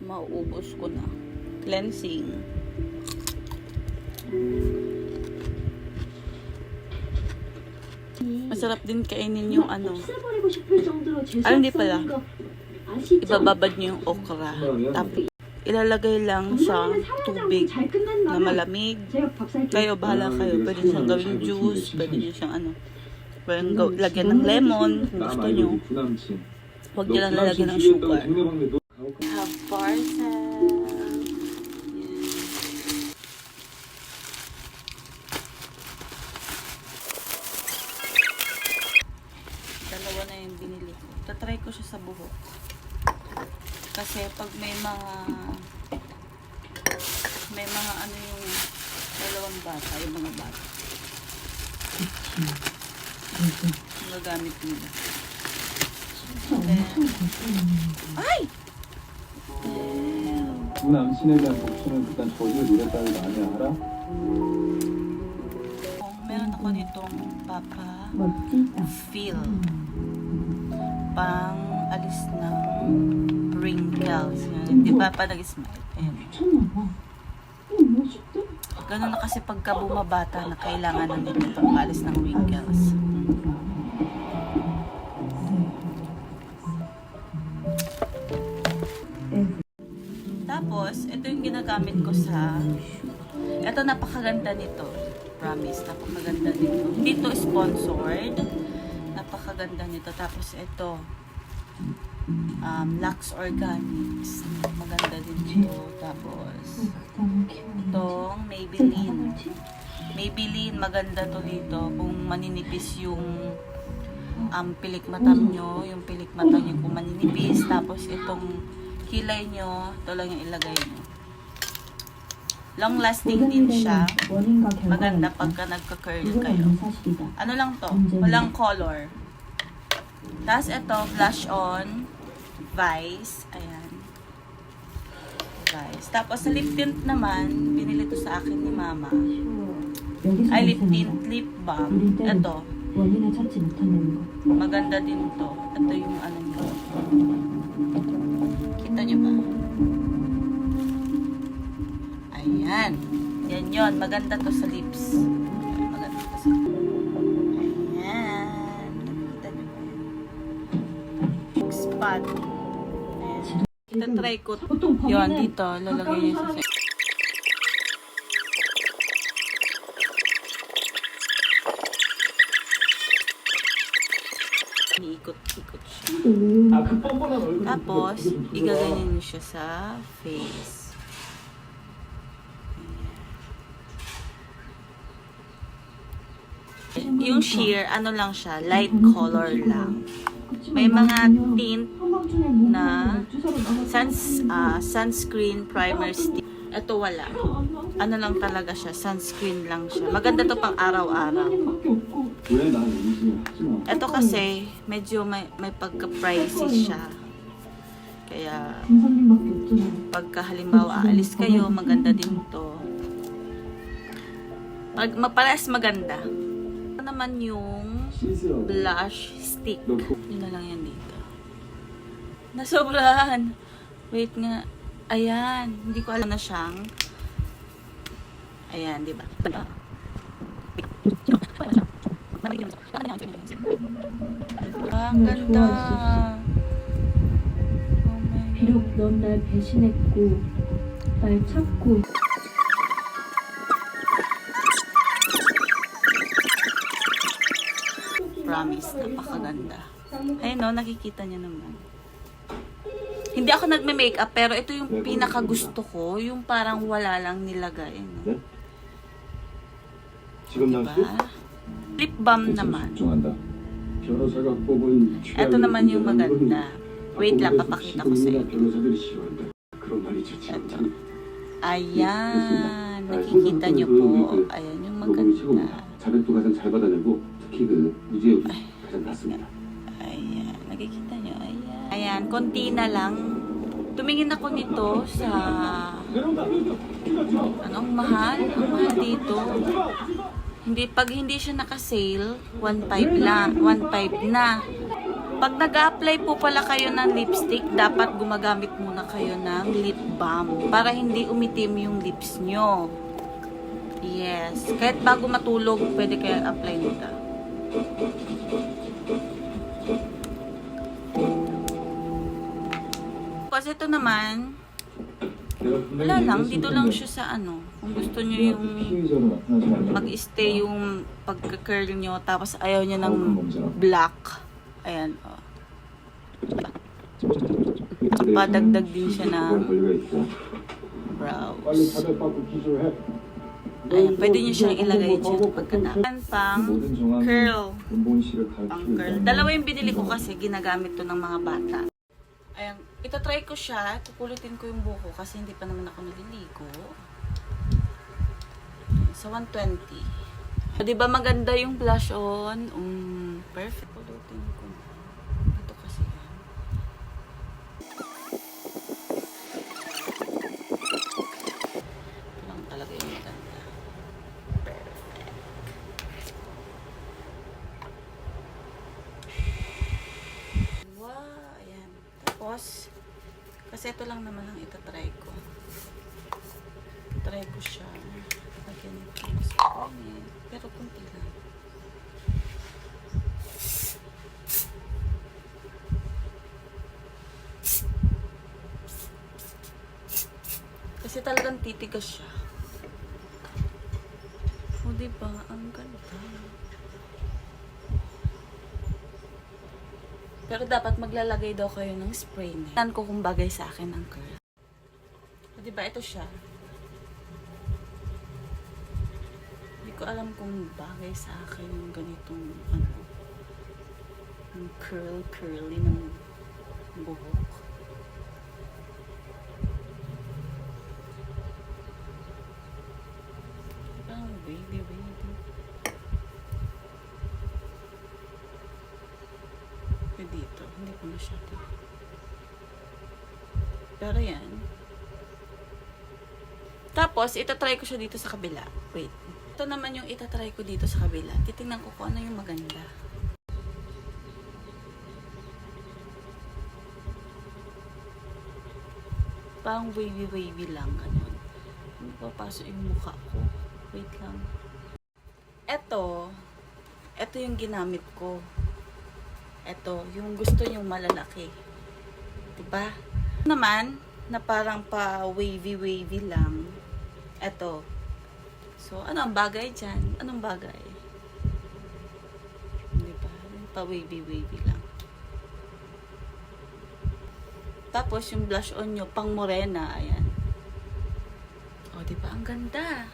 mauubos ko na. Cleansing. Masarap din kainin yung ano. Hindi pala. Ibababad nyo yung okra. Tapos ilalagay lang sa tubig na malamig. Kayo, bahala kayo. Pwede siyang gawing juice. Pwede nyo siyang ano. Pwede lagyan ng lemon kung gusto nyo. Huwag nyo lang lalagyan ng sugar. Have parcel. Dalawa na yung binili ko. Tatry ko siya sa buhok. Kasi pag may mga ano yung dalawang bata, yung mga bata. Magagamit nila. Ay! 두 남친에 대한 복수는 일단 저주의 노래 따위 많이 알아? Meron ako ditong Papa 멋지다. Feel. Pang alis ng wrinkles. Hindi pa nag-smile. Ayan. 미쳤나봐. 멋있대? Ganun na kasi pagka bumabata na kailangan na nito pang alis ng wrinkles. Tapos, ito yung ginagamit ko sa... Ito, napakaganda nito. Promise, napakaganda nito. Hindi ito sponsored. Napakaganda nito. Tapos, ito. Lux Organics. Maganda din ito. Tapos, itong Maybelline. Maybelline, maganda to dito. Kung maninipis yung pilik mata nyo. Yung pilik mata nyo kung maninipis. Tapos, itong kilay nyo, ito lang yung ilagay nyo. Long lasting din siya. Maganda pagka nagka-curl kayo. Ano lang to? Walang color. Tapos ito, blush on, Vice. Ayan. Vice. Tapos sa lip tint naman, binili to sa akin ni Mama. Ay, lip tint, lip balm. Ito. 원인을 찾지 못한다는 거. Maganda din to. Ito yung ano nyo. Kita nyo ba? Ayan. Yan yun. Maganda to sa lips. Maganda to sa lips. Ayan. Kita nyo ba? Spot. Ayan. Ita-try ko. Yun, dito. Lalagay nyo sa Iikot-ikot siya. Tapos, igaganyan nyo siya sa face. Yung sheer, ano lang siya, light color lang. May mga tint na sunscreen primer stick. Ito wala. Ano lang talaga siya, sunscreen lang siya. Maganda to pang araw-araw. Ito kasi, medyo may pagka-pricey siya. Kaya, pagka halimbawa aalis kayo, maganda din to. Parehas maganda. Ito naman yung blush stick. Yun na lang yan dito. Nasobrahan. Wait nga. Ayan. Hindi ko alam na siyang. Ayan, di ba? Ang ganda. 비록 넌 날 배신했고 날 찾고 Promise, napakaganda. Ayun no, nakikita niyo naman. Hindi ako nagme-makeup, pero ito yung pinaka gusto ko, yung parang wala lang nilagay. No? Diba? Lip balm naman. Ito naman yung maganda. Wait lang, papakita ko sa inyo. Ito. Ayan. Nakikita nyo po. Ayan yung maganda. Ayan. Nakikita nyo. Ayan. Ayan. Konti na lang. Tumingin ako nito sa... Anong mahal? Ang mahal dito. Pag hindi siya naka-sale, 1.5 lang. 1.5 na. Pag nag-apply po pala kayo ng lipstick, dapat gumagamit muna kayo ng lip balm para hindi umitim yung lips nyo. Yes. Kahit bago matulog, pwede kayo apply nito. Kasi ito naman, wala lang, dito lang siya sa ano. Kung gusto nyo yung 피의자로 나타나지 말라고. mag-stay yung pagka-curl nyo, tapos ayaw nyo ng black. Ayan, oh. Padagdag din siya ng 권리가 있고. brows. 빨리 다들 받고 기소해. Ayan, pwede nyo siyang ilagay dyan pagkatapos. Pang 모든 정황이 curl. 은본 씨를 Pang 가르치고 curl. 있다는 Dalawa yung binili ko kasi ginagamit to ng mga bata. Ayan, itatry ko siya. Kukulitin ko yung buko kasi hindi pa naman ako naliligo. Sa 120. So, di ba maganda yung blush on? Perfect. Kulitin ko na. Ito kasi yan. Ito lang talaga yung maganda. Perfect. Wow, ayan. Tapos, kasi ito lang naman ang itatry ko. Try ko siya. Lagyan ito sa init. Pero kunti lang. Kasi talagang titigas siya. O, diba? Ang ganda. Pero dapat maglalagay daw kayo ng spray na. Tignan ko kung bagay sa akin ang curl. O, diba? Ito siya. Hindi ko alam kung bagay sa akin yung ganitong ano, yung curly ng buhok. Parang wavy. Dito, hindi ko masyado. Pero yan. Tapos, itatry ko siya dito sa kabila. Wait. Ito naman yung itatry ko dito sa kabila. Titingnan ko kung ano yung maganda. Parang wavy lang. Ganun. Hindi papasok yung mukha ko. Wait lang. Ito yung ginamit ko. Ito, yung gusto nyong malalaki. Diba? Naman, na parang pa wavy lang. Ito. So, ano ang bagay dyan? Anong bagay? Diba? Pa wavy lang. Tapos, yung blush on nyo, pang morena. Ayan. O, diba? Ang ganda.